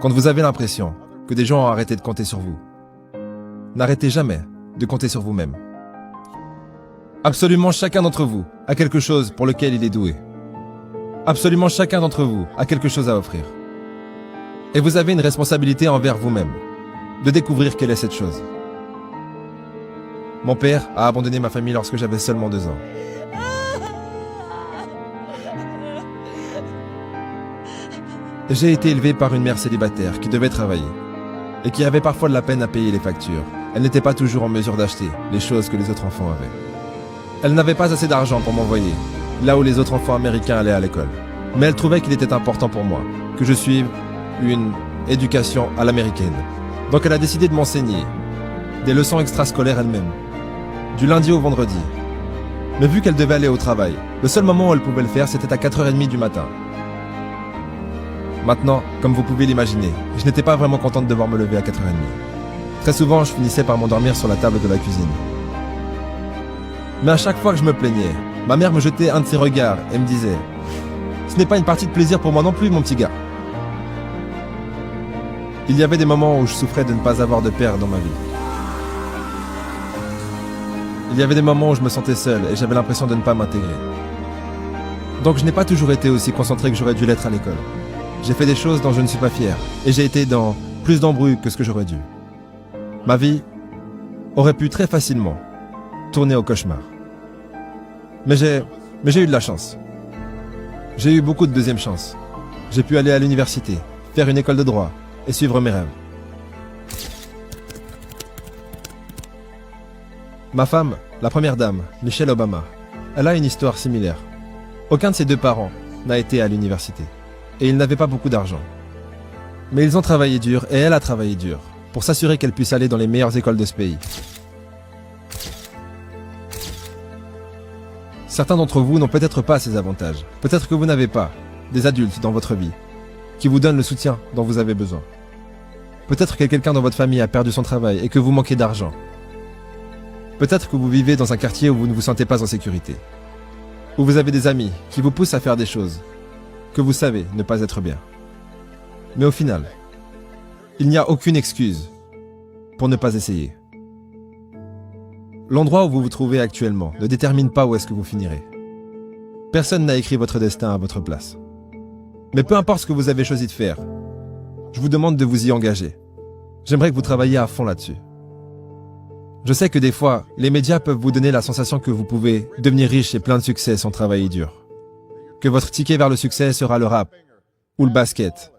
Quand vous avez l'impression que des gens ont arrêté de compter sur vous, n'arrêtez jamais de compter sur vous-même. Absolument chacun d'entre vous a quelque chose pour lequel il est doué. Absolument chacun d'entre vous a quelque chose à offrir. Et vous avez une responsabilité envers vous-même, de découvrir quelle est cette chose. Mon père a abandonné ma famille lorsque j'avais seulement 2 ans. J'ai été élevé par une mère célibataire qui devait travailler et qui avait parfois de la peine à payer les factures. Elle n'était pas toujours en mesure d'acheter les choses que les autres enfants avaient. Elle n'avait pas assez d'argent pour m'envoyer là où les autres enfants américains allaient à l'école. Mais elle trouvait qu'il était important pour moi que je suive une éducation à l'américaine. Donc elle a décidé de m'enseigner des leçons extrascolaires elle-même, du lundi au vendredi. Mais vu qu'elle devait aller au travail, le seul moment où elle pouvait le faire, c'était à 4h30 du matin. Maintenant, comme vous pouvez l'imaginer, je n'étais pas vraiment contente de devoir me lever à 4h30. Très souvent, je finissais par m'endormir sur la table de la cuisine. Mais à chaque fois que je me plaignais, ma mère me jetait un de ses regards et me disait « Ce n'est pas une partie de plaisir pour moi non plus, mon petit gars. » Il y avait des moments où je souffrais de ne pas avoir de père dans ma vie. Il y avait des moments où je me sentais seul et j'avais l'impression de ne pas m'intégrer. Donc je n'ai pas toujours été aussi concentré que j'aurais dû l'être à l'école. J'ai fait des choses dont je ne suis pas fier et j'ai été dans plus d'embrouilles que ce que j'aurais dû. Ma vie aurait pu très facilement tourner au cauchemar. Mais j'ai eu de la chance. J'ai eu beaucoup de deuxième chance. J'ai pu aller à l'université, faire une école de droit et suivre mes rêves. Ma femme, la première dame, Michelle Obama, elle a une histoire similaire. Aucun de ses 2 parents n'a été à l'université. Et ils n'avaient pas beaucoup d'argent. Mais ils ont travaillé dur, et elle a travaillé dur, pour s'assurer qu'elle puisse aller dans les meilleures écoles de ce pays. Certains d'entre vous n'ont peut-être pas ces avantages. Peut-être que vous n'avez pas des adultes dans votre vie qui vous donnent le soutien dont vous avez besoin. Peut-être que quelqu'un dans votre famille a perdu son travail et que vous manquez d'argent. Peut-être que vous vivez dans un quartier où vous ne vous sentez pas en sécurité. Où vous avez des amis qui vous poussent à faire des choses que vous savez ne pas être bien. Mais au final, il n'y a aucune excuse pour ne pas essayer. L'endroit où vous vous trouvez actuellement ne détermine pas où est-ce que vous finirez. Personne n'a écrit votre destin à votre place. Mais peu importe ce que vous avez choisi de faire, je vous demande de vous y engager. J'aimerais que vous travailliez à fond là-dessus. Je sais que des fois, les médias peuvent vous donner la sensation que vous pouvez devenir riche et plein de succès sans travailler dur. Que votre ticket vers le succès sera le rap, ou le basket,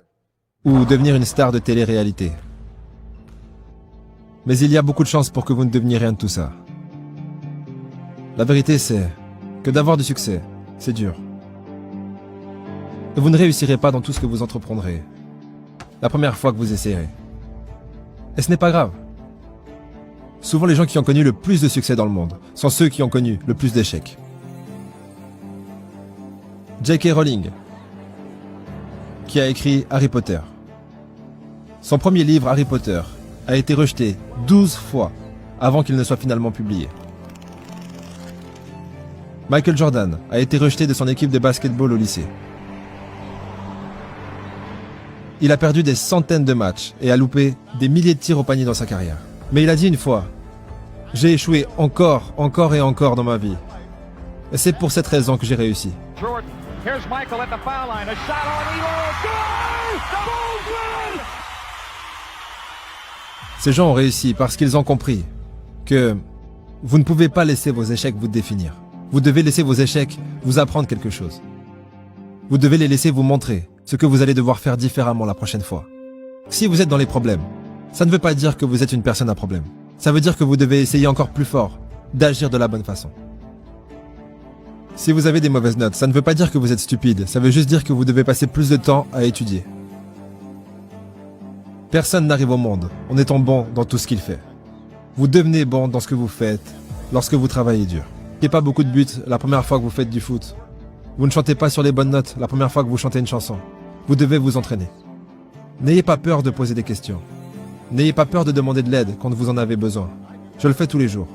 ou devenir une star de télé-réalité. Mais il y a beaucoup de chances pour que vous ne deveniez rien de tout ça. La vérité, c'est que d'avoir du succès, c'est dur. Et vous ne réussirez pas dans tout ce que vous entreprendrez la première fois que vous essayerez. Et ce n'est pas grave. Souvent, les gens qui ont connu le plus de succès dans le monde sont ceux qui ont connu le plus d'échecs. J.K. Rowling, qui a écrit Harry Potter. Son premier livre, Harry Potter, a été rejeté 12 fois avant qu'il ne soit finalement publié. Michael Jordan a été rejeté de son équipe de basketball au lycée. Il a perdu des centaines de matchs et a loupé des milliers de tirs au panier dans sa carrière. Mais il a dit une fois, « J'ai échoué encore et encore dans ma vie. Et c'est pour cette raison que j'ai réussi. » Here's Michael at the foul line. A shot on Elo. Goal! Ces gens ont réussi parce qu'ils ont compris que vous ne pouvez pas laisser vos échecs vous définir. Vous devez laisser vos échecs vous apprendre quelque chose. Vous devez les laisser vous montrer ce que vous allez devoir faire différemment la prochaine fois. Si vous êtes dans les problèmes, ça ne veut pas dire que vous êtes une personne à problème. Ça veut dire que vous devez essayer encore plus fort d'agir de la bonne façon. Si vous avez des mauvaises notes, ça ne veut pas dire que vous êtes stupide, ça veut juste dire que vous devez passer plus de temps à étudier. Personne n'arrive au monde en étant bon dans tout ce qu'il fait. Vous devenez bon dans ce que vous faites lorsque vous travaillez dur. Il n'y a pas beaucoup de buts la première fois que vous faites du foot. Vous ne chantez pas sur les bonnes notes la première fois que vous chantez une chanson. Vous devez vous entraîner. N'ayez pas peur de poser des questions. N'ayez pas peur de demander de l'aide quand vous en avez besoin. Je le fais tous les jours.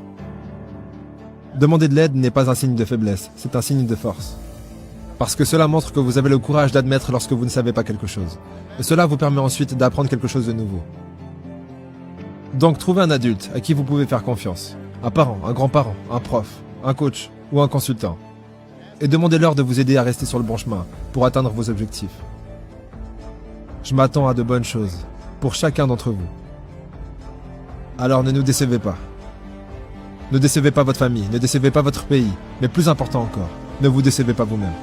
Demander de l'aide n'est pas un signe de faiblesse, c'est un signe de force. Parce que cela montre que vous avez le courage d'admettre lorsque vous ne savez pas quelque chose. Et cela vous permet ensuite d'apprendre quelque chose de nouveau. Donc trouvez un adulte à qui vous pouvez faire confiance. Un parent, un grand-parent, un prof, un coach ou un consultant. Et demandez-leur de vous aider à rester sur le bon chemin pour atteindre vos objectifs. Je m'attends à de bonnes choses pour chacun d'entre vous. Alors ne nous décevez pas. Ne décevez pas votre famille, ne décevez pas votre pays, mais plus important encore, ne vous décevez pas vous-même.